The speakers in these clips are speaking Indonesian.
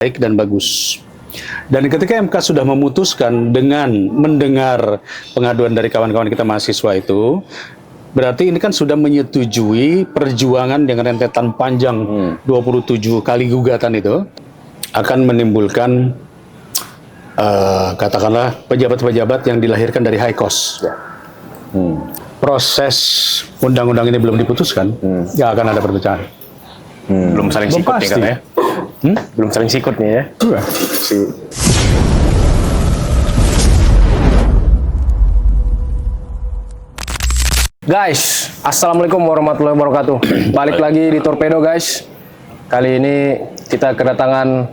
baik dan bagus. Dan ketika MK sudah memutuskan dengan mendengar pengaduan dari kawan-kawan kita mahasiswa itu, berarti ini kan sudah menyetujui perjuangan dengan rentetan panjang 27 kali gugatan itu akan menimbulkan katakanlah pejabat-pejabat yang dilahirkan dari high cost. Proses undang-undang ini belum diputuskan, ya akan ada perpecahan. Belum saling sikut nih kan ya? Belum saling sikut nih ya? Guys, assalamualaikum warahmatullahi wabarakatuh. Balik lagi di Torpedo guys. Kali ini kita kedatangan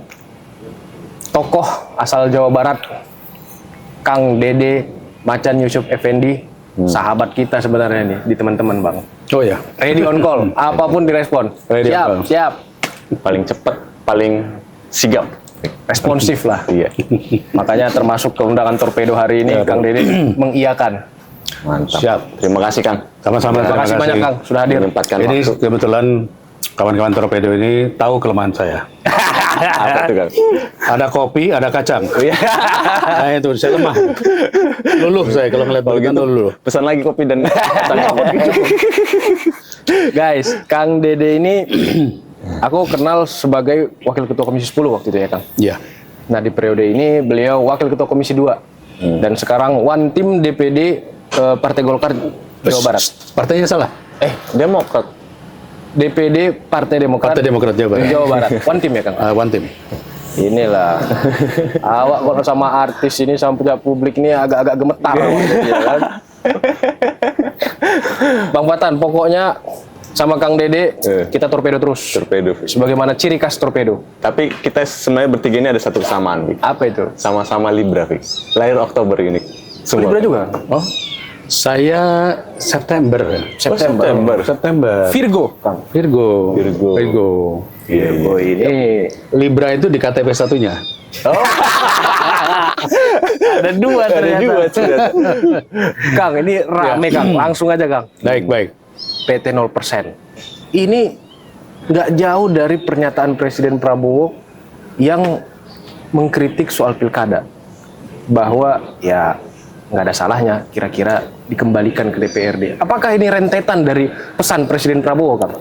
tokoh asal Jawa Barat, Kang Dede Macan Yusuf Effendi, sahabat kita sebenarnya nih di teman-teman bang. Oh ya, Ready on call, apapun direspon. Ready on call. Siap. Paling cepat, paling sigap. Responsif lah. Iya. Makanya termasuk ke undangan Torpedo hari ini, Kang Dede mengiyakan. Mantap. siap. Terima kasih Kang. Sama-sama. Terima kasih banyak Kang sudah hadir. Menyempatkan Ini waktu. kebetulan kawan-kawan Torpedo ini tahu kelemahan saya. Apa tuh Kang? Ada kopi, ada kacang. Nah itu saya lemah. Luluh saya kalau ngeliat bagian luluh. Pesan lagi kopi dan Guys, Kang Dede ini aku kenal sebagai Wakil Ketua Komisi 10 waktu itu ya Kang. Iya. Nah di periode ini beliau Wakil Ketua Komisi 2 dan sekarang One Team DPD Partai Golkar Jawa Barat. Partainya salah. Demokrat. DPD Partai Demokrat. Partai Demokrat Jawa Barat. Jawa Barat. One Team ya Kang. One Team. Inilah awak kalau sama artis ini sama pejabat publik ini agak-agak gemetar ya kan? Bang Patan, pokoknya sama Kang Dede kita torpedo terus. Torpedo. Sebagaimana ciri khas torpedo. Tapi kita sebenarnya bertiga ini ada satu kesamaan, Fik. Apa itu? Sama-sama Libra, Fik. Lahir Oktober ini. Semua. Libra juga. Oh, saya September. September. Virgo, Kang. Virgo. Virgo ini Libra itu di KTP satunya. ada dua ternyata. Kang, ini rame Kang. Langsung aja Kang. Baik. PT 0%. Ini nggak jauh dari pernyataan Presiden Prabowo yang mengkritik soal pilkada. Bahwa ya nggak ada salahnya kira-kira dikembalikan ke DPRD. Apakah ini rentetan dari pesan Presiden Prabowo, Kang?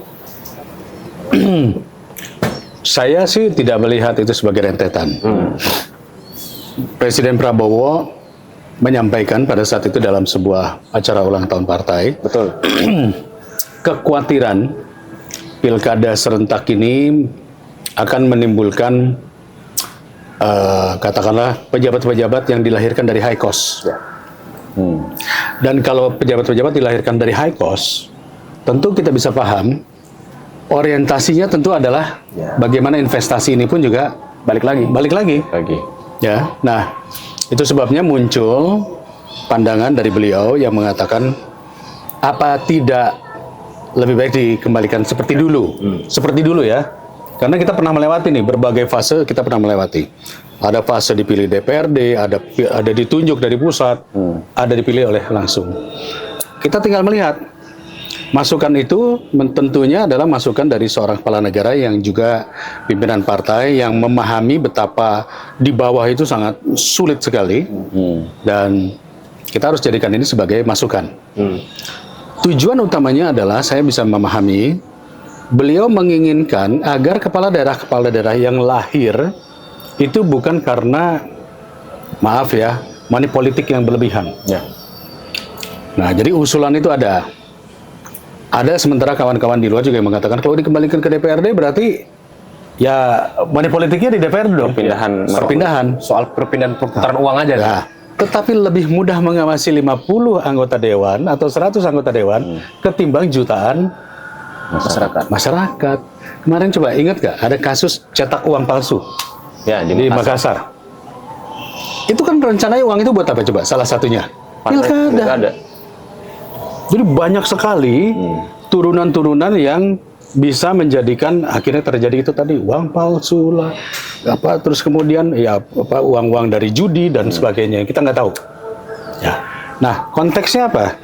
Saya sih tidak melihat itu sebagai rentetan. Presiden Prabowo menyampaikan pada saat itu dalam sebuah acara ulang tahun partai, Betul. kekhawatiran pilkada serentak ini akan menimbulkan katakanlah pejabat-pejabat yang dilahirkan dari high cost. Dan kalau pejabat-pejabat dilahirkan dari high cost, tentu kita bisa paham orientasinya tentu adalah bagaimana investasi ini pun juga balik lagi. Ya, nah itu sebabnya muncul pandangan dari beliau yang mengatakan apa tidak lebih baik dikembalikan seperti dulu ya, karena kita pernah melewati nih berbagai fase, kita pernah melewati. Ada fase dipilih DPRD, ada ditunjuk dari pusat, ada dipilih oleh langsung. Kita tinggal melihat. Masukan itu tentunya adalah masukan dari seorang kepala negara yang juga pimpinan partai yang memahami betapa di bawah itu sangat sulit sekali, dan kita harus jadikan ini sebagai masukan. Tujuan utamanya adalah saya bisa memahami beliau menginginkan agar kepala daerah yang lahir itu bukan karena maaf ya money politik yang berlebihan. Nah jadi usulan itu ada sementara kawan-kawan di luar juga yang mengatakan kalau dikembalikan ke DPRD berarti ya money politiknya di DPRD dong. Perpindahan. Soal perpindahan perputaran uang aja. Nah, tetapi lebih mudah mengawasi 50 anggota dewan atau 100 anggota dewan ketimbang jutaan masyarakat. Kemarin coba ingat gak ada kasus cetak uang palsu di Makassar. Itu kan rencananya uang itu buat apa coba? Salah satunya pilkada. Jadi banyak sekali turunan-turunan yang bisa menjadikan akhirnya terjadi itu tadi uang palsu lah, terus kemudian ya uang-uang dari judi dan sebagainya kita nggak tahu. Ya, nah konteksnya apa?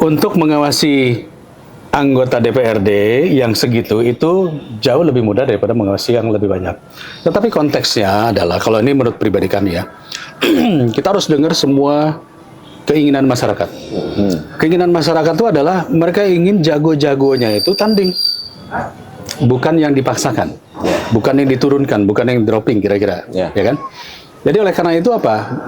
Untuk mengawasi anggota DPRD yang segitu itu jauh lebih mudah daripada mengawasi yang lebih banyak. Tetapi konteksnya adalah, kalau ini menurut pribadi kami ya, kita harus dengar semua keinginan masyarakat. Keinginan masyarakat itu adalah mereka ingin jago-jagonya itu tanding. Bukan yang dipaksakan, bukan yang diturunkan, bukan yang dropping kira-kira, ya kan? Jadi oleh karena itu apa?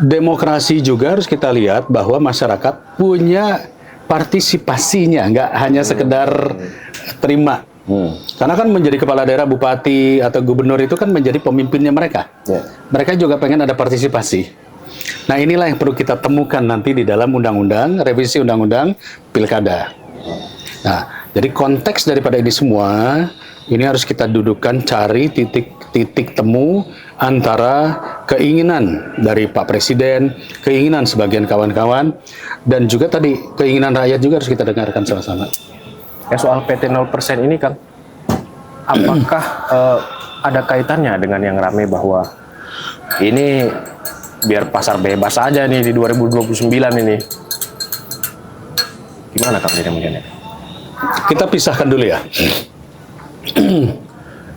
Demokrasi juga harus kita lihat bahwa masyarakat punya partisipasinya, nggak hanya sekedar terima. Karena kan menjadi kepala daerah, bupati atau gubernur itu kan menjadi pemimpinnya mereka. Mereka juga pengen ada partisipasi. Nah inilah yang perlu kita temukan nanti di dalam undang-undang, revisi undang-undang pilkada. Nah jadi konteks daripada ini semua, ini harus kita dudukkan, cari titik temu antara keinginan dari Pak Presiden, keinginan sebagian kawan-kawan, dan juga tadi keinginan rakyat juga harus kita dengarkan sama-sama. Ya soal PT 0% ini Kang, apakah ada kaitannya dengan yang ramai bahwa ini biar pasar bebas aja nih di 2029 ini? Gimana Kang ini mungkin? Kita pisahkan dulu ya.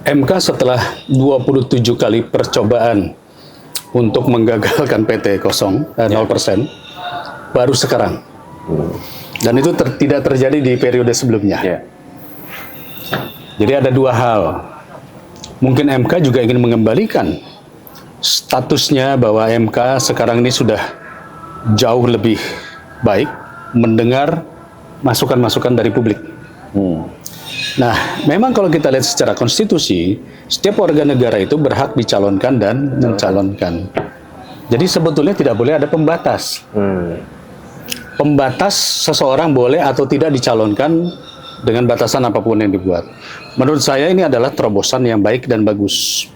MK setelah 27 kali percobaan untuk menggagalkan PT 0%, baru sekarang. Dan itu tidak terjadi di periode sebelumnya. Jadi ada dua hal. Mungkin MK juga ingin mengembalikan statusnya bahwa MK sekarang ini sudah jauh lebih baik mendengar masukan-masukan dari publik. Nah, memang kalau kita lihat secara konstitusi, setiap warga negara itu berhak dicalonkan dan mencalonkan. Jadi sebetulnya tidak boleh ada pembatas. Pembatas seseorang boleh atau tidak dicalonkan dengan batasan apapun yang dibuat. Menurut saya ini adalah terobosan yang baik dan bagus.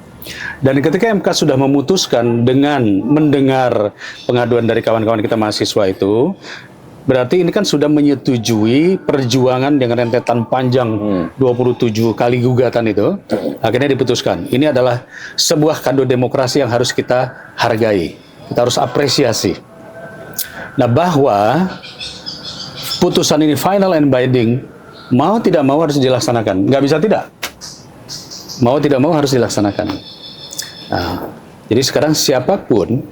Dan ketika MK sudah memutuskan dengan mendengar pengaduan dari kawan-kawan kita mahasiswa itu, berarti ini kan sudah menyetujui perjuangan dengan rentetan panjang 27 kali gugatan itu, akhirnya diputuskan. Ini adalah sebuah kado demokrasi yang harus kita hargai, kita harus apresiasi. Nah, bahwa putusan ini final and binding, mau tidak mau harus dilaksanakan. Nggak bisa tidak. Mau tidak mau harus dilaksanakan. Nah, jadi sekarang siapapun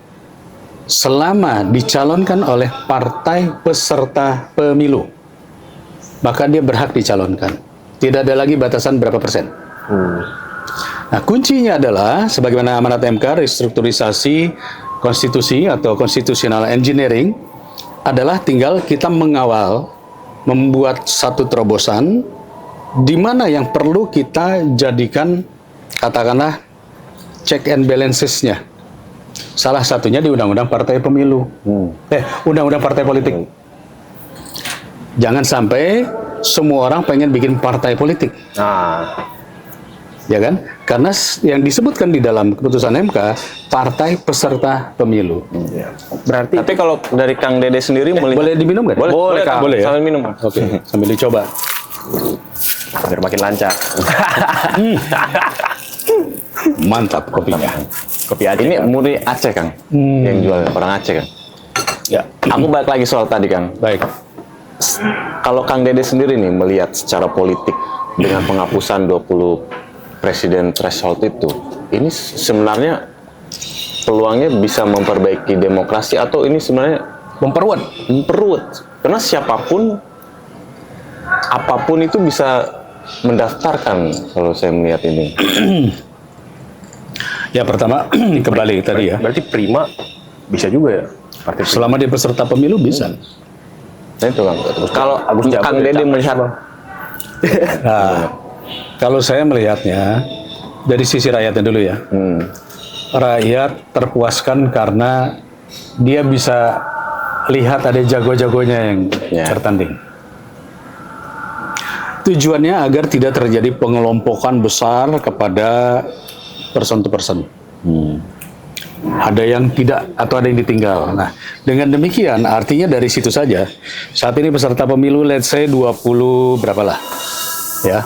selama dicalonkan oleh partai peserta pemilu, maka dia berhak dicalonkan. Tidak ada lagi batasan berapa persen. Nah, kuncinya adalah, sebagaimana amanat MK, restrukturisasi konstitusi atau constitutional engineering, adalah tinggal kita mengawal, membuat satu terobosan, di mana yang perlu kita jadikan, katakanlah, check and balances-nya. Salah satunya di Undang-Undang Partai Pemilu, Undang-Undang Partai Politik. Jangan sampai semua orang pengen bikin partai politik, ya kan? Karena yang disebutkan di dalam keputusan MK, partai peserta pemilu. Berarti. Tapi kalau dari Kang Dede sendiri melihat, boleh diminum nggak? Boleh, Kang. Boleh ya. Sambil minum. Oke, sambil dicoba. Biar makin lancar. Mantap kopinya. Kopi Aceh. Ini murni Aceh, Kang. Yang jual orang Aceh, Kang. Ya. Aku balik lagi soal tadi, Kang. Baik. Kalau Kang Dede sendiri nih melihat secara politik dengan penghapusan 20 presiden threshold itu, ini sebenarnya peluangnya bisa memperbaiki demokrasi atau ini sebenarnya memperluas? Karena siapapun, apapun itu bisa mendaftarkan kalau saya melihat ini. Ya, pertama kembali tadi ya. Berarti Prima bisa juga ya? Partai Prima. Selama dia peserta pemilu bisa. Nah itu Kang. Kalau Kang Dede melihat, Nah, kalau saya melihatnya dari sisi rakyatnya dulu ya. Rakyat terpuaskan karena dia bisa lihat ada jago-jagonya yang bertanding. Tujuannya agar tidak terjadi pengelompokan besar kepada person to person. Ada yang tidak atau ada yang ditinggal. Nah, dengan demikian artinya dari situ saja saat ini peserta pemilu let's say 20 berapalah. Ya.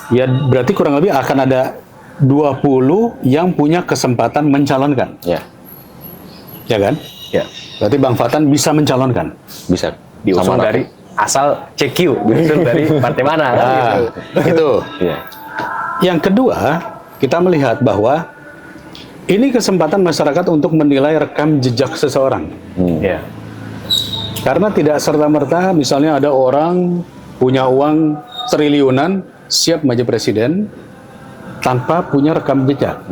Ya berarti kurang lebih akan ada 20 yang punya kesempatan mencalonkan. ya, Ya kan? Ya. Berarti Bang Fatan bisa mencalonkan. bisa Diusung Sama dari asal CQ diusung dari partai mana kan gitu. Itu. Iya. Yang kedua, kita melihat bahwa ini kesempatan masyarakat untuk menilai rekam jejak seseorang. Iya. Karena tidak serta-merta misalnya ada orang punya uang triliunan siap maju presiden tanpa punya rekam jejak.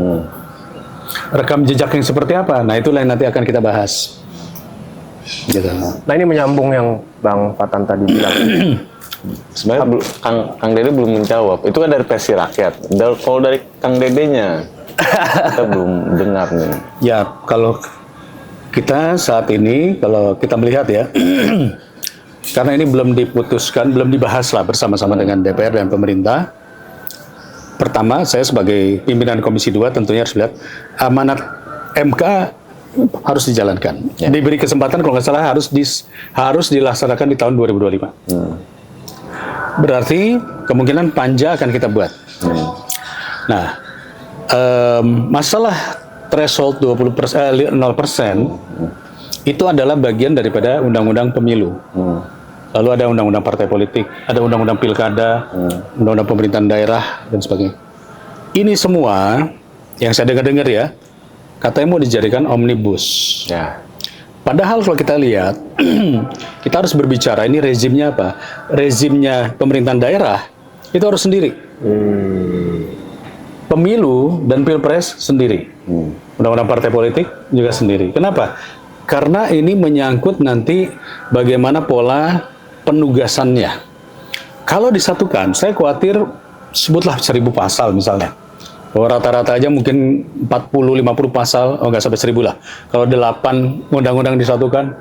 Rekam jejak yang seperti apa? Nah, itulah yang nanti akan kita bahas. Gitu. Nah, ini menyambung yang Bang Patan tadi bilang. Sebenarnya Kang Dede belum menjawab. Itu kan dari versi rakyat. Kalau dari Kang Dedenya, kita belum dengar nih. Ya, kalau kita saat ini, kalau kita melihat ya, karena ini belum diputuskan, belum dibahas lah bersama-sama dengan DPR dan pemerintah. Pertama, saya sebagai pimpinan Komisi 2 tentunya harus lihat amanat MK harus dijalankan. Ya. Diberi kesempatan kalau nggak salah harus dilaksanakan di tahun 2025. Berarti kemungkinan panja akan kita buat. Nah, masalah threshold 0% itu adalah bagian daripada undang-undang pemilu. Lalu ada undang-undang partai politik, ada undang-undang pilkada, undang-undang pemerintahan daerah dan sebagainya. Ini semua yang saya dengar-dengar ya, katanya mau dijadikan omnibus. Ya. Padahal kalau kita lihat, kita harus berbicara ini rezimnya apa? Rezimnya pemerintahan daerah itu harus sendiri. Pemilu dan pilpres sendiri. Undang-undang partai politik juga sendiri. Kenapa? Karena ini menyangkut nanti bagaimana pola penugasannya. Kalau disatukan, saya khawatir sebutlah 1000 pasal misalnya. Rata-rata aja mungkin 40-50 pasal, nggak sampai 1000 lah. Kalau 8 undang-undang disatukan,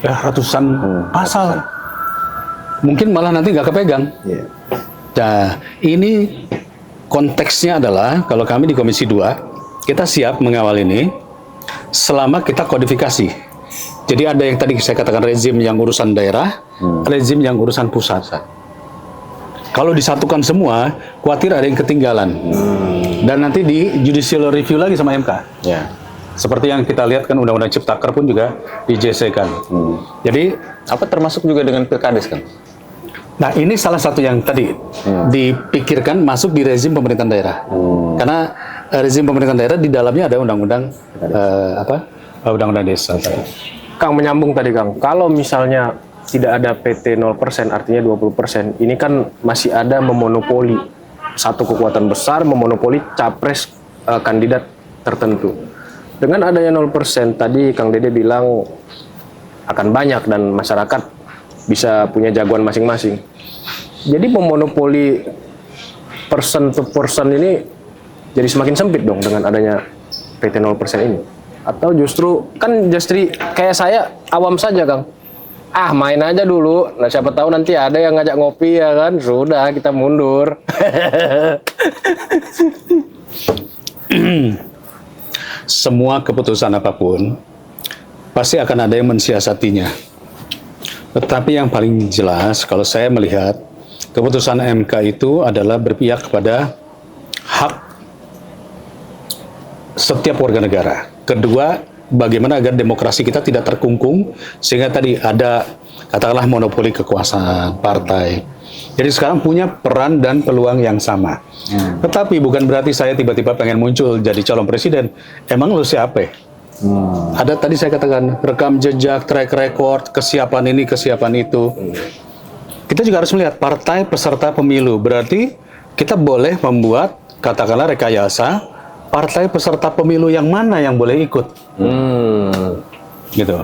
ya ratusan pasal. Mungkin malah nanti nggak kepegang. Nah, ini konteksnya adalah, kalau kami di Komisi 2, kita siap mengawal ini selama kita kodifikasi. Jadi ada yang tadi saya katakan rezim yang urusan daerah, rezim yang urusan pusat. Kalau disatukan semua, khawatir ada yang ketinggalan. Dan nanti di judicial review lagi sama MK. Ya. Seperti yang kita lihat kan Undang-Undang Ciptaker pun juga di JC kan. Jadi, Apa termasuk juga dengan pilkades kan? nah ini salah satu yang tadi dipikirkan masuk di rezim pemerintahan daerah. Karena rezim pemerintahan daerah di dalamnya ada undang-undang undang-undang desa. Kang, menyambung tadi Kang, kalau misalnya tidak ada PT 0% artinya 20%, ini kan masih ada memonopoli satu kekuatan besar, memonopoli capres kandidat tertentu. Dengan adanya 0%, tadi Kang Dede bilang akan banyak dan masyarakat bisa punya jagoan masing-masing. Jadi memonopoli person to person ini jadi semakin sempit dong dengan adanya PT 0% ini. Atau justru kayak saya awam saja Kang. Main aja dulu. Nah, siapa tahu nanti ada yang ngajak ngopi ya kan. Sudah, kita mundur. Semua keputusan apapun pasti akan ada yang mensiasatinya. Tetapi yang paling jelas kalau saya melihat keputusan MK itu adalah berpihak kepada hak setiap warga negara. Kedua, bagaimana agar demokrasi kita tidak terkungkung sehingga tadi ada katakanlah monopoli kekuasaan partai. Jadi sekarang punya peran dan peluang yang sama. Tetapi bukan berarti saya tiba-tiba pengen muncul jadi calon presiden. Emang lu siapa? Ada tadi saya katakan rekam jejak, track record, kesiapan ini, kesiapan itu. Kita juga harus melihat partai peserta pemilu. Berarti kita boleh membuat katakanlah rekayasa partai peserta pemilu yang mana yang boleh ikut. Gitu.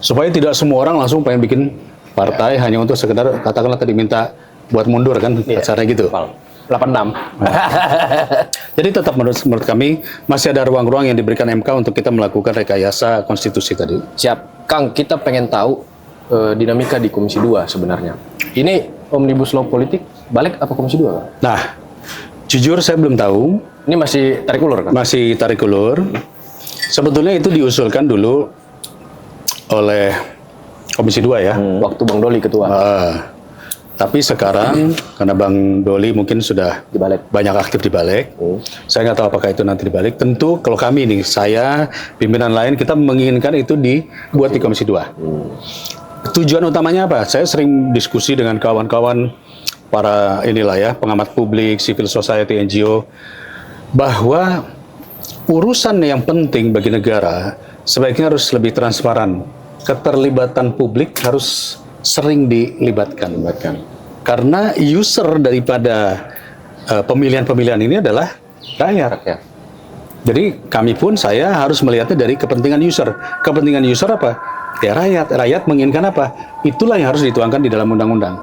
Supaya tidak semua orang langsung pengen bikin partai hanya untuk sekedar katakanlah tadi minta buat mundur kan, caranya gitu. 86. Jadi tetap menurut kami masih ada ruang-ruang yang diberikan MK untuk kita melakukan rekayasa konstitusi tadi. Siap. Kang, kita pengen tahu dinamika di Komisi 2 sebenarnya. Ini Omnibus Law politik balik apa Komisi 2, Kang? Nah, jujur saya belum tahu. Ini masih tarik ulur kan? Masih tarik ulur. Sebetulnya itu diusulkan dulu oleh Komisi 2 ya. Waktu Bang Doli ketua. Tapi sekarang karena Bang Doli mungkin sudah Dibalik. banyak aktif di balik, saya nggak tahu apakah itu nanti dibalik. Tentu kalau kami nih, saya pimpinan lain kita menginginkan itu dibuat di Komisi 2. tujuan utamanya apa? Saya sering diskusi dengan kawan-kawan para pengamat publik, civil society, NGO, bahwa urusan yang penting bagi negara sebaiknya harus lebih transparan. Keterlibatan publik harus sering dilibatkan. Karena user daripada pemilihan-pemilihan ini adalah rakyat. Jadi kami pun saya harus melihatnya dari kepentingan user. Kepentingan user apa? Ya rakyat. Rakyat menginginkan apa? Itulah yang harus dituangkan di dalam undang-undang.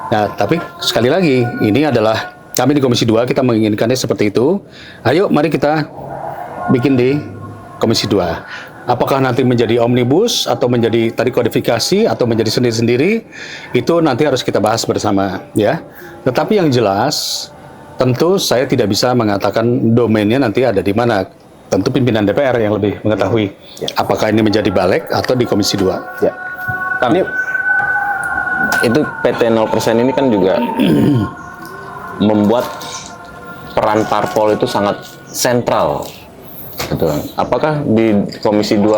Nah, tapi sekali lagi, ini adalah kami di Komisi 2 kita menginginkannya seperti itu. Ayo, mari kita bikin di Komisi 2. Apakah nanti menjadi omnibus atau menjadi tadi kodifikasi atau menjadi sendiri-sendiri, itu nanti harus kita bahas bersama, ya. Tetapi yang jelas, tentu saya tidak bisa mengatakan domainnya nanti ada di mana. Tentu pimpinan DPR yang lebih mengetahui apakah ini menjadi balik atau di Komisi 2. Ya. Kami Itu PT 0% ini kan juga membuat peran parpol itu sangat sentral. Gitu. Apakah di Komisi 2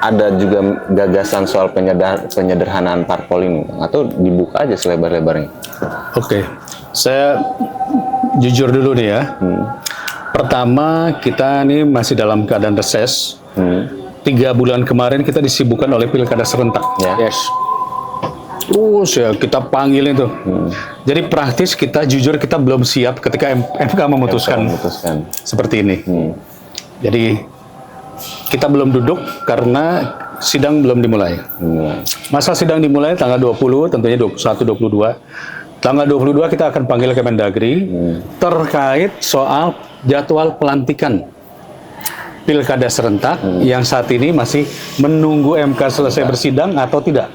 ada juga gagasan soal penyederhanaan parpol ini, atau dibuka aja selebar-lebarnya? Oke, saya jujur dulu nih ya. Pertama, kita ini masih dalam keadaan reses. 3 bulan kemarin kita disibukkan oleh pilkada serentak. yes. Terus ya kita panggil itu. Jadi praktis kita jujur kita belum siap ketika MK memutuskan seperti ini. Jadi kita belum duduk karena sidang belum dimulai. Masa sidang dimulai tanggal 20, tentunya 21, 22. Tanggal 22 kita akan panggil Kemendagri terkait soal jadwal pelantikan pilkada serentak yang saat ini masih menunggu MK selesai bersidang atau tidak.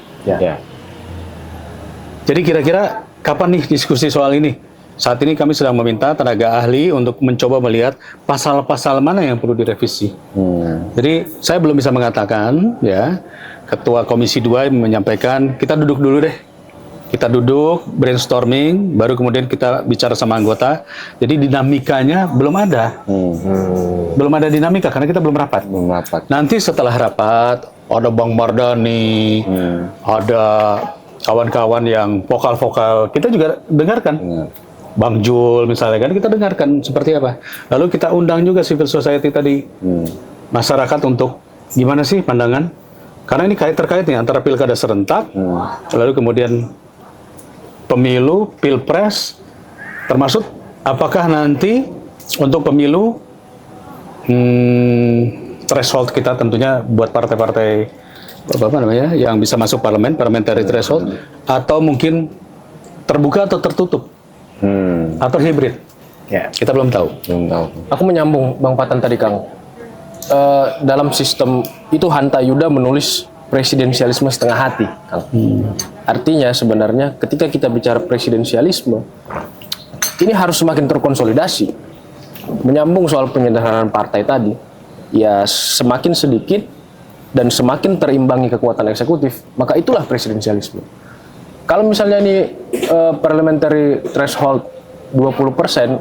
Jadi kira-kira kapan nih diskusi soal ini? Saat ini kami sedang meminta tenaga ahli untuk mencoba melihat pasal-pasal mana yang perlu direvisi. Jadi saya belum bisa mengatakan, ya, Ketua Komisi 2 menyampaikan kita duduk dulu deh. Kita duduk, brainstorming, baru kemudian kita bicara sama anggota. Jadi dinamikanya belum ada. Belum ada dinamika karena kita belum rapat. Nanti setelah rapat, ada Bang Mardhani, ada kawan-kawan yang vokal-vokal, kita juga dengarkan. Bang Jul misalnya kan, kita dengarkan seperti apa. Lalu kita undang juga civil society tadi, masyarakat untuk gimana sih pandangan. Karena ini terkait nih antara pilkada serentak, lalu kemudian pemilu, pilpres, termasuk apakah nanti untuk pemilu threshold kita tentunya buat partai-partai yang bisa masuk parlemen, parliamentary threshold, atau mungkin terbuka atau tertutup, atau hybrid. Kita belum tahu. Aku menyambung Bang Patan tadi, Kang. Dalam sistem itu Hanta Yuda menulis presidensialisme setengah hati, Kang. Artinya sebenarnya ketika kita bicara presidensialisme, ini harus semakin terkonsolidasi. Menyambung soal penyederhanaan partai tadi, ya semakin sedikit dan semakin terimbangi kekuatan eksekutif, maka itulah presidensialisme. Kalau misalnya ini parliamentary threshold 20%,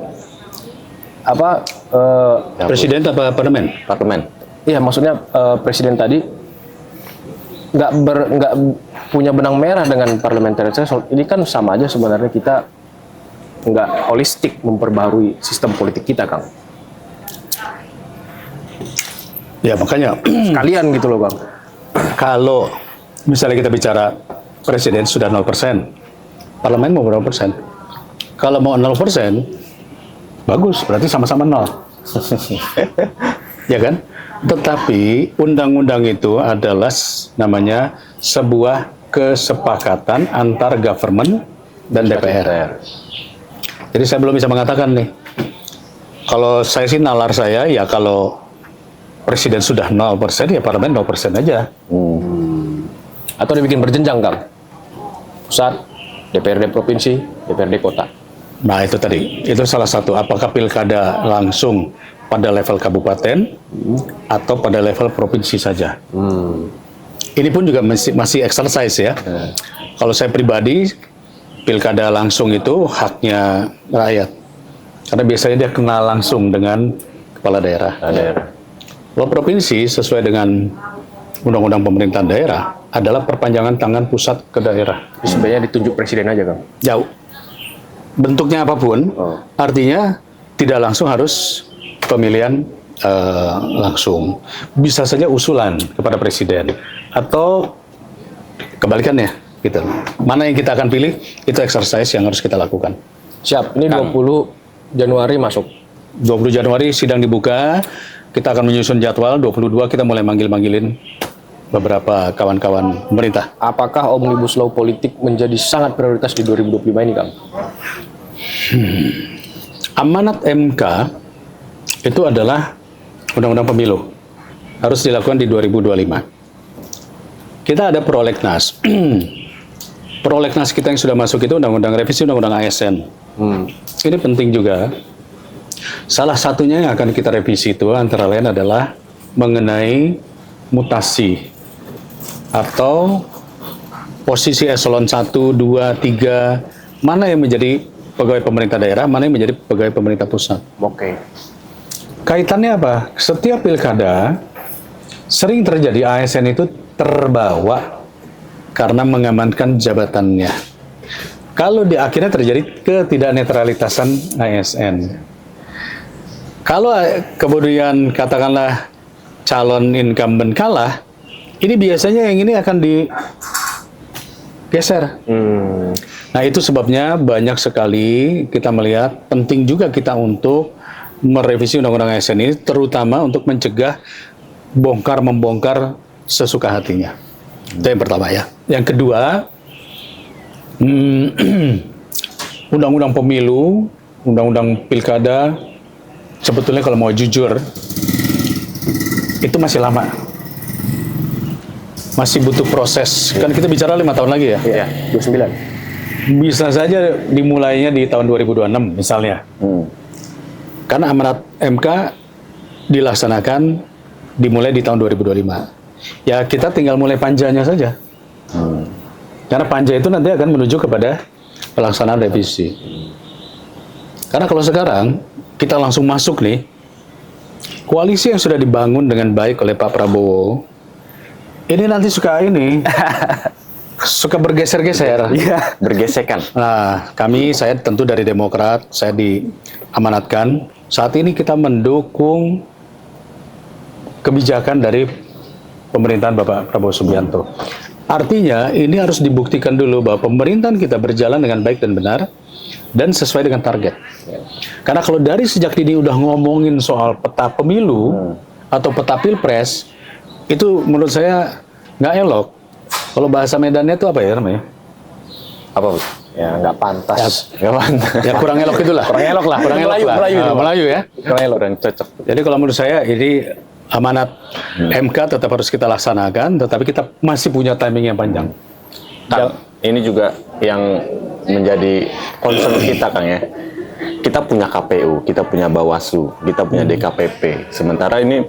presiden apa parlemen? Parlemen. Iya, maksudnya presiden tadi nggak punya benang merah dengan parliamentary threshold. Ini kan sama aja sebenarnya kita nggak holistik memperbaharui sistem politik kita, Kang. Ya makanya Sekalian gitu loh, Bang. kalau misalnya kita bicara presiden sudah 0%, parlemen mau berapa persen? Kalau mau 0%, bagus, berarti sama-sama 0. Ya kan? Tetapi undang-undang itu adalah namanya sebuah kesepakatan antar government dan DPR. Jadi saya belum bisa mengatakan nih, kalau saya sih nalar saya, ya kalau presiden sudah 0%, ya parlemen 0% aja. Atau dibikin berjenjang, Kang. Pusat, DPRD provinsi, DPRD kota. Nah itu tadi, itu salah satu. Apakah pilkada langsung pada level kabupaten atau pada level provinsi saja? Ini pun juga masih exercise ya. Kalau saya pribadi, pilkada langsung itu haknya rakyat. Karena biasanya dia kenal langsung dengan kepala daerah. Kalau provinsi sesuai dengan undang-undang pemerintahan daerah adalah perpanjangan tangan pusat ke daerah. Sebenarnya ditunjuk presiden aja, Kang. Jauh. Bentuknya apapun, artinya tidak langsung harus pemilihan langsung. Bisa saja usulan kepada presiden atau kebalikannya, gitu. Mana yang kita akan pilih, itu exercise yang harus kita lakukan. Siap, ini 20 Januari masuk. 20 Januari sidang dibuka, kita akan menyusun jadwal, 22 kita mulai manggil-manggilin beberapa kawan-kawan pemerintah. Apakah Omnibus Law politik menjadi sangat prioritas di 2025 ini, Kang? Amanat MK itu adalah Undang-Undang Pemilu. Harus dilakukan di 2025. Kita ada prolegnas. Prolegnas kita yang sudah masuk itu Undang-Undang Revisi Undang-Undang ASN. Ini penting juga. Salah satunya yang akan kita revisi itu antara lain adalah mengenai mutasi atau posisi eselon 1, 2, 3, mana yang menjadi pegawai pemerintah daerah, mana yang menjadi pegawai pemerintah pusat. Oke. Kaitannya apa? Setiap pilkada sering terjadi ASN itu terbawa karena mengamankan jabatannya. Kalau di akhirnya terjadi ketidaknetralitasan ASN. Kalau kemudian katakanlah calon incumbent kalah, ini biasanya yang ini akan digeser. Nah, itu sebabnya banyak sekali kita melihat penting juga kita untuk merevisi Undang-Undang ASN ini, terutama untuk mencegah bongkar-membongkar sesuka hatinya. Itu yang pertama ya. Yang kedua, Undang-Undang Pemilu, Undang-Undang Pilkada, sebetulnya kalau mau jujur, itu masih lama. Masih butuh proses. Kan kita bicara 5 tahun lagi ya? Iya, 29. Bisa saja dimulainya di tahun 2026 misalnya. Karena amanat MK dilaksanakan dimulai di tahun 2025. Ya kita tinggal mulai panjanya saja. Karena panja itu nanti akan menuju kepada pelaksanaan revisi. Karena kalau sekarang kita langsung masuk nih, koalisi yang sudah dibangun dengan baik oleh Pak Prabowo, ini nanti suka bergeser-geser. Iya, bergesekan. Nah, saya tentu dari Demokrat, saya diamanatkan. Saat ini kita mendukung kebijakan dari pemerintahan Bapak Prabowo Subianto. Artinya, ini harus dibuktikan dulu bahwa pemerintahan kita berjalan dengan baik dan benar, dan sesuai dengan target. Karena kalau dari sejak dini udah ngomongin soal peta pemilu atau peta pilpres, itu menurut saya nggak elok. Kalau bahasa Medannya itu apa ya namanya? Apa? Ya, nggak pantas. Nggak pantas. Ya kurang elok itulah. Kurang elok lah. Melayu ya. Kurang cocok. Jadi kalau menurut saya ini amanat MK tetap harus kita laksanakan, tetapi kita masih punya timing yang panjang. Kang, ini juga yang menjadi concern kita, Kang ya. Kita punya KPU, kita punya Bawaslu, kita punya DKPP. Sementara ini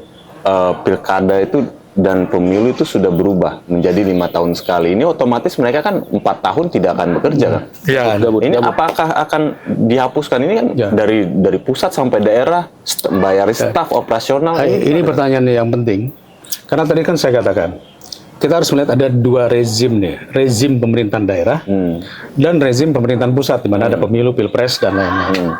pilkada itu dan pemilu itu sudah berubah menjadi 5 tahun sekali. Ini otomatis mereka kan 4 tahun tidak akan bekerja, kan? Ya, ini apakah akan dihapuskan? Ini kan dari pusat sampai daerah, bayar staf operasional. Ini pertanyaan yang penting. Karena tadi kan saya katakan, kita harus melihat ada 2 rezim nih, rezim pemerintahan daerah dan rezim pemerintahan pusat, di mana ada pemilu, pilpres dan lain-lain.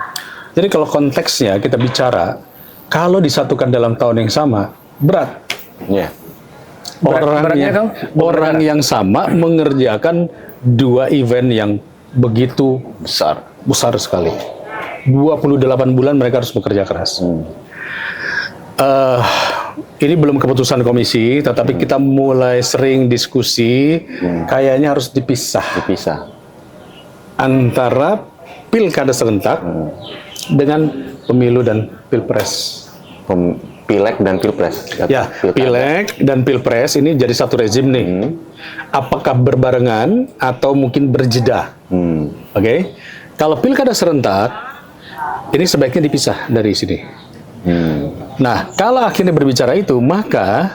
Jadi kalau konteksnya kita bicara, kalau disatukan dalam tahun yang sama, berat. Yeah. Orang yang sama mengerjakan 2 event yang begitu besar sekali. 28 bulan mereka harus bekerja keras. Ini belum keputusan komisi, tetapi kita mulai sering diskusi, kayaknya harus dipisah antara pilkada serentak dengan pemilu dan pilpres. Pileg dan pilpres. Ya, pileg dan pilpres ini jadi satu rezim nih. Apakah berbarengan atau mungkin berjeda? Oke. Kalau pilkada serentak, ini sebaiknya dipisah dari sini. Nah, kalau akhirnya berbicara itu, maka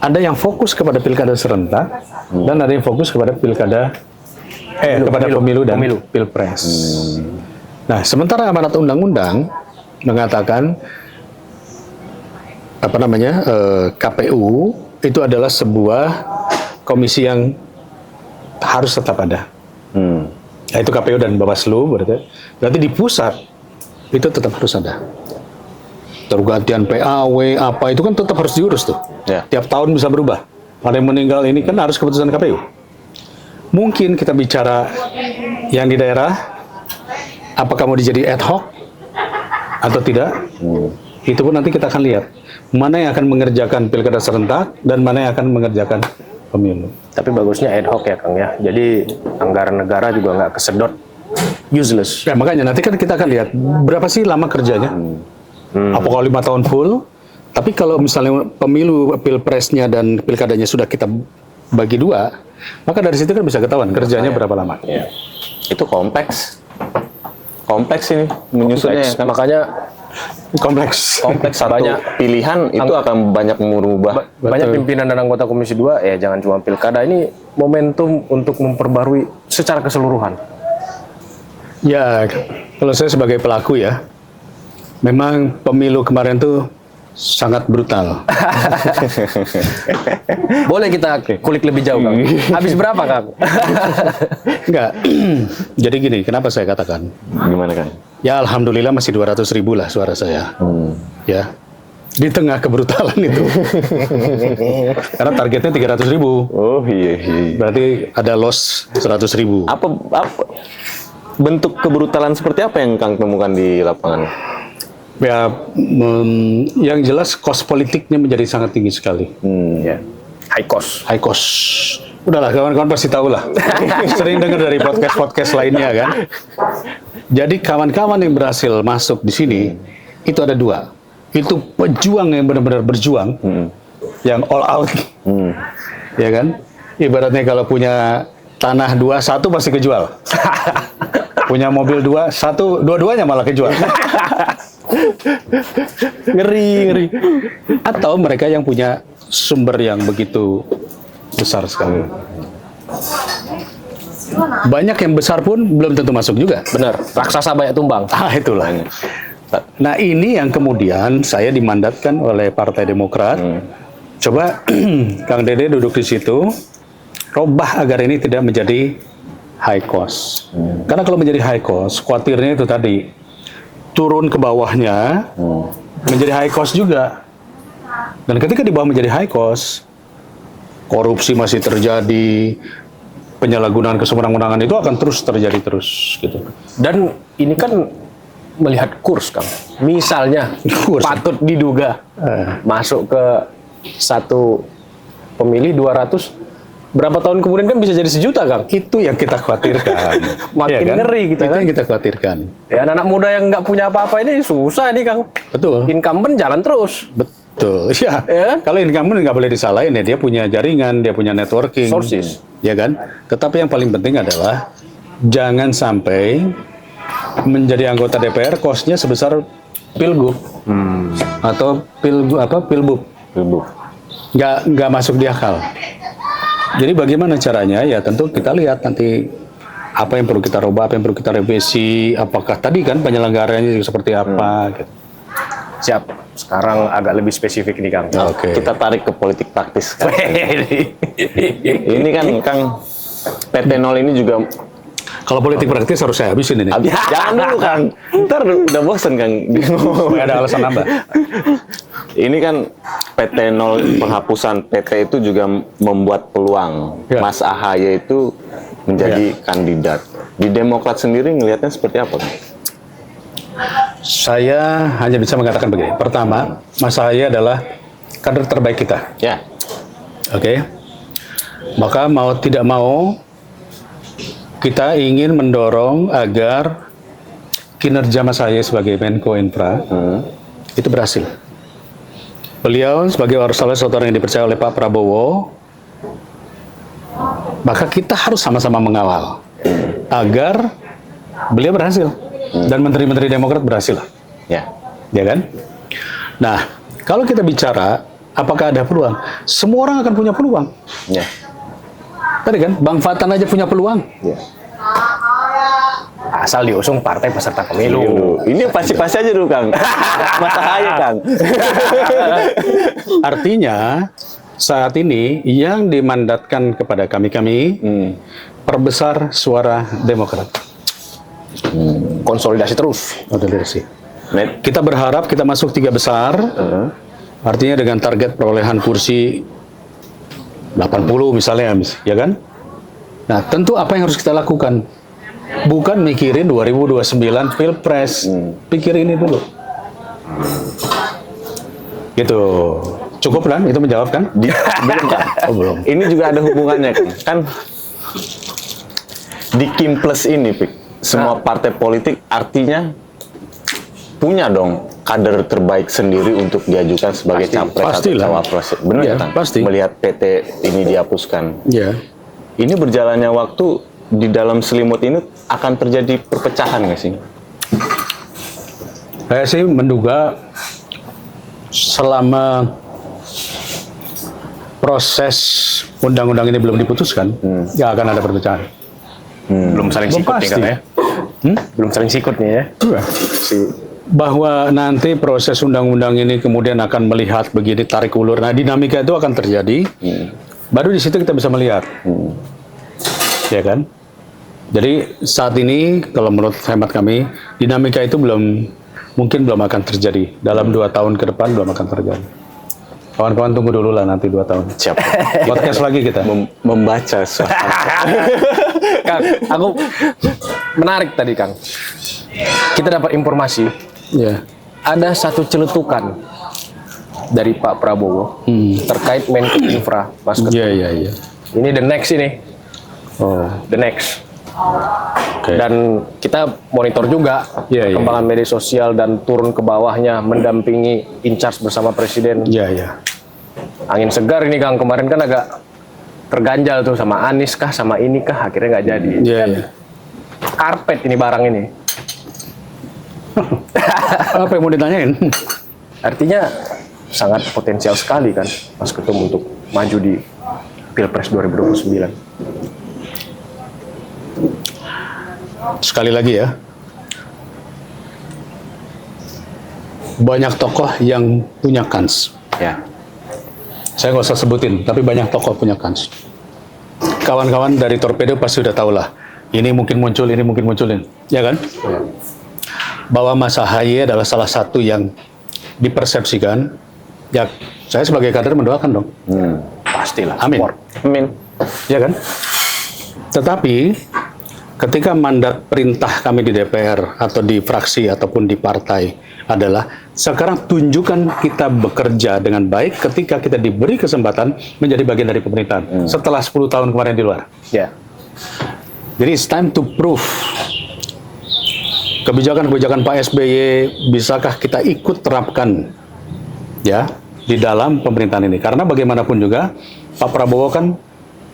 ada yang fokus kepada pilkada serentak dan ada yang fokus kepada pemilu dan pilpres. Nah, sementara amanat undang-undang mengatakan KPU itu adalah sebuah komisi yang harus tetap ada. Yaitu KPU dan Bawaslu, berarti di pusat itu tetap harus ada. Pergantian PAW apa itu kan tetap harus diurus tuh. Ya. Tiap tahun bisa berubah. Ada yang meninggal ini kan harus keputusan KPU. Mungkin kita bicara yang di daerah, apakah mau dijadi ad hoc atau tidak? Itu pun nanti kita akan lihat mana yang akan mengerjakan pilkada serentak dan mana yang akan mengerjakan pemilu. Tapi bagusnya ad hoc ya Kang ya. Jadi anggaran negara juga nggak kesedot useless. Ya makanya nanti kan kita akan lihat berapa sih lama kerjanya. Apakah 5 tahun full? Tapi kalau misalnya pemilu, pilpresnya dan pilkadanya sudah kita bagi 2, maka dari situ kan bisa ketahuan kerjanya berapa lama. Ya. Itu kompleks ini menyusunnya ya, kan? Makanya Kompleks. Satu pilihan itu akan banyak merubah. banyak pimpinan dan anggota Komisi 2 ya jangan cuma pilkada, ini momentum untuk memperbarui secara keseluruhan. Ya, kalau saya sebagai pelaku ya, memang pemilu kemarin tuh sangat brutal. Boleh kita kulik lebih jauh Kang? Habis berapa Kang? Enggak. Jadi gini, kenapa saya katakan? Gimana kan? Ya Alhamdulillah masih 200.000 lah suara saya. Ya. Di tengah kebrutalan itu. Karena targetnya 300.000. Oh iya. Berarti ada loss 100.000. Apa bentuk kebrutalan seperti apa yang Kang temukan di lapangan? Ya, yang jelas cost politiknya menjadi sangat tinggi sekali. Ya. High cost. High cost. Udahlah, kawan-kawan pasti tahu lah. Sering dengar dari podcast lainnya kan. Jadi kawan-kawan yang berhasil masuk di sini, itu ada 2. Itu pejuang yang benar-benar berjuang, yang all out. Ya kan? Ibaratnya kalau punya tanah 2, 1 pasti kejual. Punya mobil 2, 1, dua-duanya malah kejual. Ngeri. Atau mereka yang punya sumber yang begitu besar sekali. Banyak yang besar pun belum tentu masuk juga. Benar, raksasa banyak tumbang. Itulah. Nah ini yang kemudian saya dimandatkan oleh Partai Demokrat. Coba Kang Dede duduk di situ, robah agar ini tidak menjadi high cost. Karena kalau menjadi high cost, khawatirnya itu tadi, turun ke bawahnya menjadi high cost juga. Dan ketika di bawah menjadi high cost, korupsi masih terjadi, penyalahgunaan kesewenang-wenangan itu akan terus terjadi gitu. Dan ini kan melihat kurs Kang. Misalnya patut diduga masuk ke satu pemilih 200, berapa tahun kemudian kan bisa jadi 1 juta Kang. Itu yang kita khawatirkan. Makin ya kan? ngeri gitu itu kan. yang kita khawatirkan. Ya anak muda yang nggak punya apa-apa ini susah nih Kang. Betul. Incumbent jalan terus. Betul. Ya. Ya. Kalau incumbent nggak boleh disalahin ya, dia punya jaringan, dia punya networking. Sources. Ya kan? Tetapi yang paling penting adalah jangan sampai menjadi anggota DPR kosnya sebesar pilgub atau pilbub. Nggak masuk di akal. Jadi bagaimana caranya? Ya tentu kita lihat nanti apa yang perlu kita rubah, apa yang perlu kita revisi, apakah tadi kan penyelenggaranya seperti apa. Gitu. Siap. Sekarang agak lebih spesifik nih Kang. Oke. Kita tarik ke politik praktis kan. Ini kan Kang, PT 0 ini juga Kalau politik praktis harus saya habisin ini. jangan dulu Kang. Ntar udah bosen Kang. Supaya ada alasan nambah. Ini kan PT 0 penghapusan PT itu juga membuat peluang Ya. Mas AHY itu menjadi kandidat. Di Demokrat sendiri ngelihatnya seperti apa Kang? Saya hanya bisa mengatakan begini. Pertama, Mas AHY adalah kader terbaik kita. Ya. Oke. Maka mau tidak mau kita ingin mendorong agar kinerja Mas AHY sebagai Menko Infra itu berhasil. Beliau sebagai salah satu orang yang dipercaya oleh Pak Prabowo, maka kita harus sama-sama mengawal agar beliau berhasil dan menteri-menteri Demokrat berhasil. Ya. Ya kan? Nah, kalau kita bicara apakah ada peluang? Semua orang akan punya peluang. Ya. Tadi kan Bang Fatan aja punya peluang. Ya. Asal diusung partai peserta pemilu. Ini pasti-pasti aja dulu Kang. Mas AHY Kang. Artinya saat ini yang dimandatkan kepada kami perbesar suara Demokrat. Konsolidasi terus. Konsolidasi. Net. Kita berharap kita masuk 3 besar, artinya dengan target perolehan kursi 80 misalnya, ya kan? Nah, tentu apa yang harus kita lakukan? Bukan mikirin 2029 Pilpres, pikir ini dulu. Gitu. Cukup kan? Itu menjawab kan? Belum kan? Oh, belum. Ini juga ada hubungannya kan di Kim Plus ini, Pik. Semua partai politik artinya punya dong kader terbaik sendiri untuk diajukan sebagai capres atau Pastilah. cawapres. Benar Ya, kan? pasti. Melihat PT ini dihapuskan. Ya. Ini berjalannya waktu di dalam selimut ini akan terjadi perpecahan nggak sih? Saya sih menduga selama proses undang-undang ini belum diputuskan, ya akan ada perpecahan. Belum saling sikut nih Pasti. katanya. Belum saling sikut nih ya. Iya. Bahwa nanti proses undang-undang ini kemudian akan melihat begini tarik ulur, nah dinamika itu akan terjadi. Baru di situ kita bisa melihat, ya kan? Jadi saat ini kalau menurut hemat kami dinamika itu mungkin belum akan terjadi dalam 2 tahun ke depan, belum akan terjadi. Kawan-kawan tunggu dulu lah nanti 2 tahun. Siap. Podcast lagi kita. Membaca suasana. Kang, aku menarik tadi Kang. Kita dapat informasi Ya. ada satu celetukan dari Pak Prabowo terkait Menko Infra, Mas Ketut. Iya, iya, iya. Ini the next ini, Oh, the next. oke. Dan kita monitor juga Iya, iya. perkembangan media sosial dan turun ke bawahnya mendampingi in charge bersama Presiden. Iya, iya. Angin segar ini Kang, kemarin kan agak terganjal tuh sama Anies kah, sama ini kah, akhirnya nggak jadi. Iya, iya. Karpet ini barang ini. Apa yang mau ditanyain? Artinya sangat potensial sekali kan Mas Ketum untuk maju di Pilpres 2029. Sekali lagi ya. Banyak tokoh yang punya kans. Ya. Saya nggak usah sebutin, tapi banyak tokoh punya kans. Kawan-kawan dari Torpedo pasti udah tahu lah. Ini mungkin muncul, ini mungkin munculin. Ya kan? Bahwa Mas Ahaye adalah salah satu yang dipersepsikan. Ya, saya sebagai kader mendoakan dong. Pastilah. Amin. Amin. Ya kan? Tetapi ketika mandat perintah kami di DPR atau di fraksi ataupun di partai adalah sekarang tunjukkan kita bekerja dengan baik ketika kita diberi kesempatan menjadi bagian dari pemerintahan setelah 10 tahun kemarin di luar. Ya. Jadi it's time to prove kebijakan-kebijakan Pak SBY bisakah kita ikut terapkan ya di dalam pemerintahan ini, karena bagaimanapun juga Pak Prabowo kan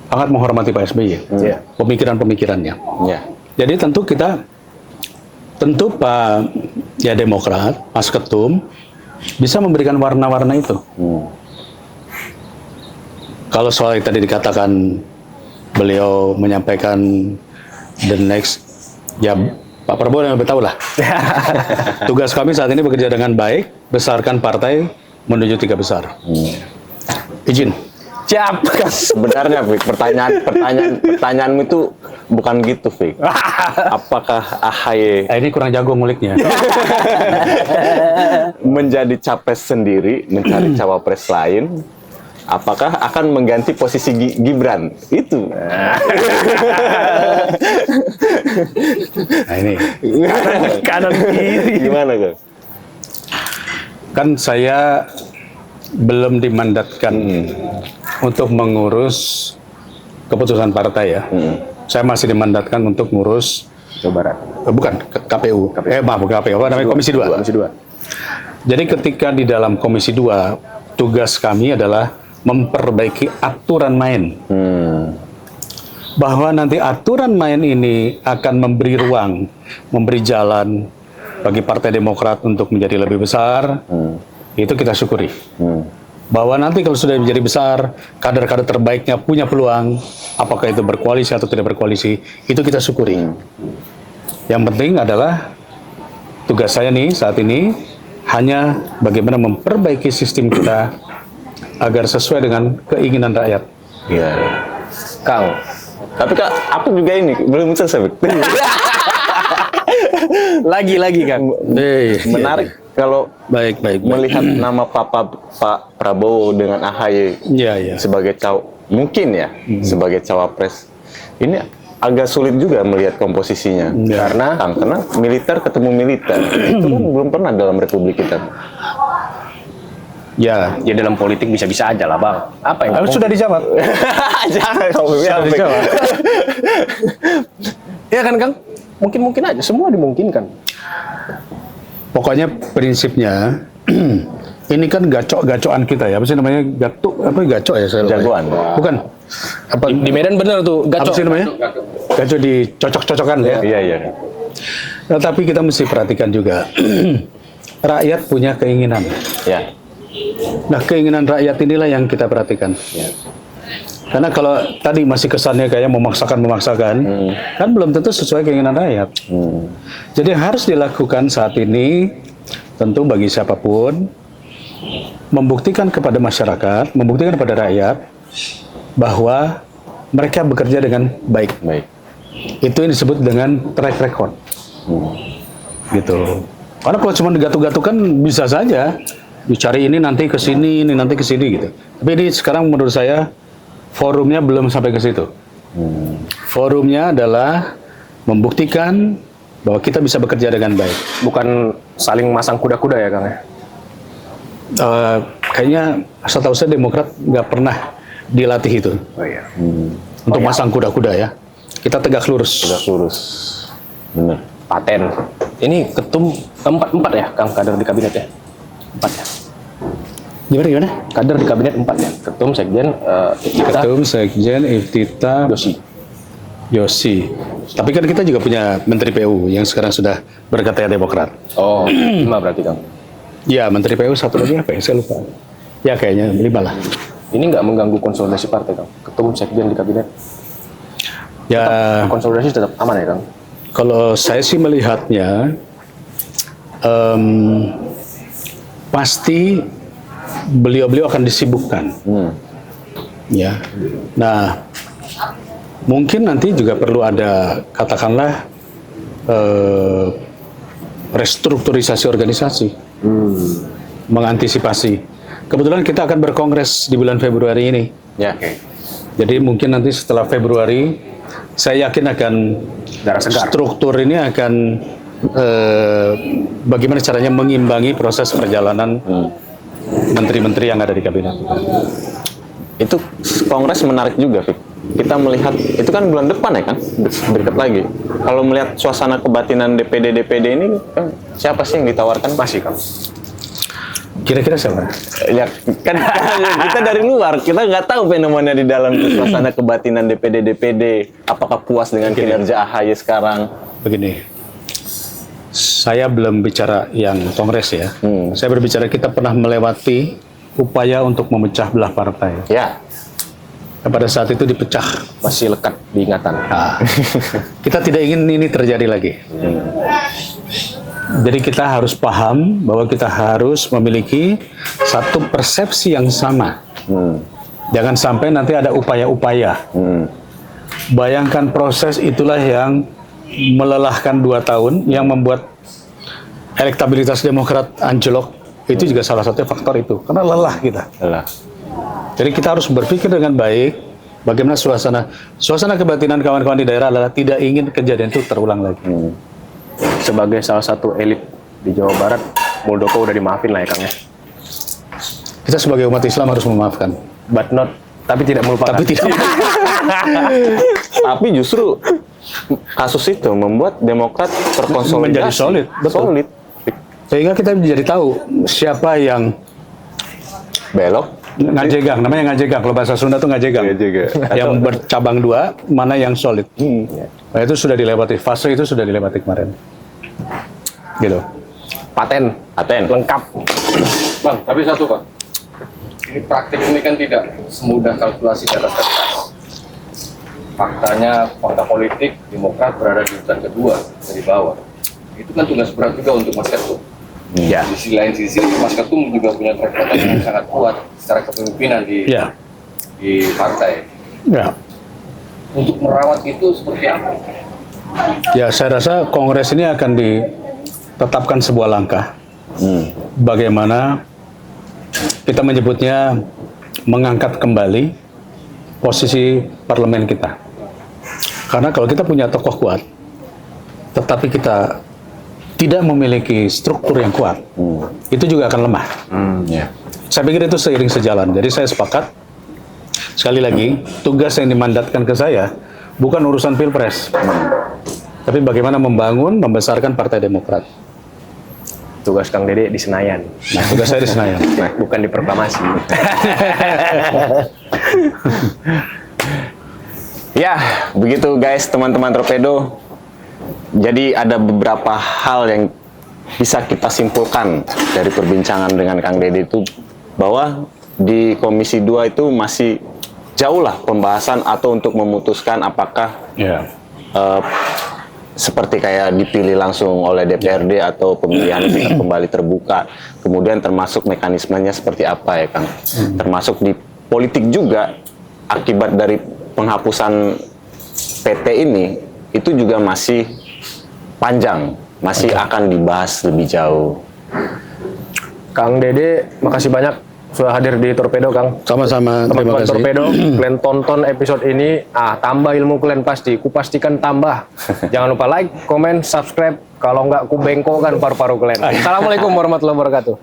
sangat menghormati Pak SBY, pemikiran-pemikirannya. Ya. Jadi tentu Pak ya Demokrat, Mas Ketum bisa memberikan warna-warna itu. Kalau soal yang tadi dikatakan beliau menyampaikan the next, ya Pak Prabowo yang lebih tahu lah. Tugas kami saat ini bekerja dengan baik, besarkan partai menuju 3 besar. Izin. Siap. Sebenarnya, Fik, pertanyaanmu itu bukan gitu, Fik. Apakah AHY Ini kurang jago nguliknya. menjadi capres sendiri, mencari cawapres lain, apakah akan mengganti posisi Gibran? Itu. Nah ini. Kanan kiri. Gimana, Kang? Kan saya belum dimandatkan untuk mengurus keputusan partai ya. Saya masih dimandatkan untuk ngurus Jawa Barat. bukan KPU. Maaf, bukan KPU, apa namanya? Komisi 2. Komisi 2. Jadi ketika di dalam Komisi 2, tugas kami adalah memperbaiki aturan main. Bahwa nanti aturan main ini akan memberi ruang, memberi jalan bagi Partai Demokrat untuk menjadi lebih besar. Itu kita syukuri. Bahwa nanti kalau sudah menjadi besar, kader-kader terbaiknya punya peluang, apakah itu berkoalisi atau tidak berkoalisi, itu kita syukuri. Yang penting adalah tugas saya nih saat ini hanya bagaimana memperbaiki sistem kita agar sesuai dengan keinginan rakyat. Iya. Kang, Tapi Kak, aku juga ini belum selesai. lagi Kang. Menarik kalau Baik. melihat nama Pak Prabowo dengan AHY Iya. sebagai mungkin ya sebagai cawapres. Ini agak sulit juga melihat komposisinya. Ya. Karena militer ketemu militer itu kan belum pernah dalam republik kita. Ya, Ya dalam politik bisa-bisa aja lah Bang. Apa yang sudah dijawab. Jangan kamu Sudah dijawab. Ya kan Kang? Mungkin aja, semua dimungkinkan. Pokoknya prinsipnya ini kan gacok-gacokan kita ya. Apa sih namanya? Gacok ya saya lupa. Jagoan. Bukan. Apa Di Medan bener tuh, apa gacok. sih namanya? Gacok dicocok-cocokan ya. Iya. Nah, tapi kita mesti perhatikan juga. Rakyat punya keinginan. Ya. Nah, keinginan rakyat inilah yang kita perhatikan. Ya. Karena kalau tadi masih kesannya kayak memaksakan, kan belum tentu sesuai keinginan rakyat. Jadi yang harus dilakukan saat ini, tentu bagi siapapun, membuktikan kepada masyarakat, membuktikan kepada rakyat, bahwa mereka bekerja dengan baik. Baik. Itu yang disebut dengan track record. Gitu. Karena kalau cuma digatuk-gatukan bisa saja dicari ini nanti ke sini, ini nanti ke sini gitu. Tapi ini sekarang menurut saya forumnya belum sampai ke situ. Forumnya adalah membuktikan bahwa kita bisa bekerja dengan baik. Bukan saling masang kuda-kuda ya Kang ya? Kayaknya setahu saya Demokrat nggak pernah dilatih itu Oh iya. untuk masang kuda-kuda ya. Kita tegak lurus. Tegak lurus. Benar. Paten. Ini ketum empat ya Kang, kader di kabinet ya? 4 ya? Gimana? Kader di kabinet 4 ya? Ketum, sekjen, Ketum, Sekjen, Iftita, Yosi. Tapi kan kita juga punya Menteri PU yang sekarang sudah berkata Demokrat. Oh, 5 berarti Kang. Ya, Menteri PU satu lagi apa ya? Saya lupa. Ya, kayaknya 5 lah. Ini nggak mengganggu konsolidasi partai Kang? Ketum, sekjen di kabinet. Ya, Konsolidasi tetap aman ya Kang? kalau saya sih melihatnya, pasti beliau-beliau akan disibukkan. Ya. Nah, mungkin nanti juga perlu ada, katakanlah, restrukturisasi organisasi, mengantisipasi. Kebetulan kita akan berkongres di bulan Februari ini. Ya. Jadi mungkin nanti setelah Februari, saya yakin akan struktur ini akan bagaimana caranya mengimbangi proses perjalanan menteri-menteri yang ada di kabinet. Itu kongres menarik juga, Fik. Kita melihat itu kan bulan depan ya kan, dekat lagi. Kalau melihat suasana kebatinan DPD ini, kan siapa sih yang ditawarkan? Masih Kang. Kira-kira siapa? Ya kan kita dari luar, kita nggak tahu fenomena di dalam suasana kebatinan DPD. Apakah puas dengan kinerja AHY sekarang? Begini, saya belum bicara yang kongres ya. Saya berbicara kita pernah melewati upaya untuk memecah belah partai. Ya. Pada saat itu dipecah. Masih lekat di ingatan. Nah, kita tidak ingin ini terjadi lagi. Jadi kita harus paham bahwa kita harus memiliki satu persepsi yang sama. Jangan sampai nanti ada upaya-upaya. Bayangkan proses itulah yang melelahkan 2 tahun, yang membuat elektabilitas Demokrat anjlok. Itu juga salah satu faktor itu, karena lelah kita. Lelah. Jadi kita harus berpikir dengan baik, bagaimana suasana kebatinan kawan-kawan di daerah adalah tidak ingin kejadian itu terulang lagi. Sebagai salah satu elit di Jawa Barat, Muldoko udah dimaafin lah ya Kang ya. Kita sebagai umat Islam harus memaafkan. Tapi tidak melupakan. Tapi tidak. Tapi justru kasus itu membuat Demokrat terkonsolidasi. Menjadi solid, betul. Solid. Sehingga kita menjadi tahu siapa yang Belok. ngajegang, namanya ngajegang. Kalau bahasa Sunda tuh ngajegang. Yang bercabang 2, mana yang solid. Nah, itu sudah dilewati, fase itu sudah dilewati kemarin. Gitu. Paten lengkap. Bang, tapi satu Pak, ini praktik ini kan tidak semudah kalkulasi di atas kertas. Faktanya, fakta politik, Demokrat berada di urutan kedua dari bawah. Itu kan tugas berat juga untuk Mas Ketum. Ya. Di sisi lain Mas Ketum juga punya track record yang sangat kuat secara kepemimpinan di Ya, partai. ya. Untuk merawat itu seperti apa? Ya, saya rasa Kongres ini akan ditetapkan sebuah langkah. Bagaimana kita menyebutnya mengangkat kembali posisi parlemen kita. Karena kalau kita punya tokoh kuat, tetapi kita tidak memiliki struktur yang kuat, itu juga akan lemah. Saya pikir itu seiring sejalan. Jadi saya sepakat, sekali lagi, tugas yang dimandatkan ke saya bukan urusan pilpres, tapi bagaimana membangun, membesarkan Partai Demokrat. Tugas Kang Dede di Senayan. Nah, tugas saya di Senayan. Bukan di proklamasi. Ya, begitu guys, teman-teman Torpedo. Jadi ada beberapa hal yang bisa kita simpulkan dari perbincangan dengan Kang Dede itu, bahwa di Komisi 2 itu masih jauh lah pembahasan atau untuk memutuskan apakah Ya. seperti kayak dipilih langsung oleh DPRD atau pemilihan kembali terbuka. Kemudian termasuk mekanismenya seperti apa ya Kang. Termasuk di politik juga, akibat dari penghapusan PT ini itu juga masih panjang, masih akan dibahas lebih jauh. Kang Dede, makasih banyak sudah hadir di Torpedo, Kang. Sama-sama, terima Teman-teman kasih. Torpedo, kalian tonton episode ini, tambah ilmu kalian pasti, kupastikan tambah. Jangan lupa like, komen, subscribe, kalau nggak ku bengkokkan paru-paru kalian. Assalamualaikum warahmatullahi wabarakatuh.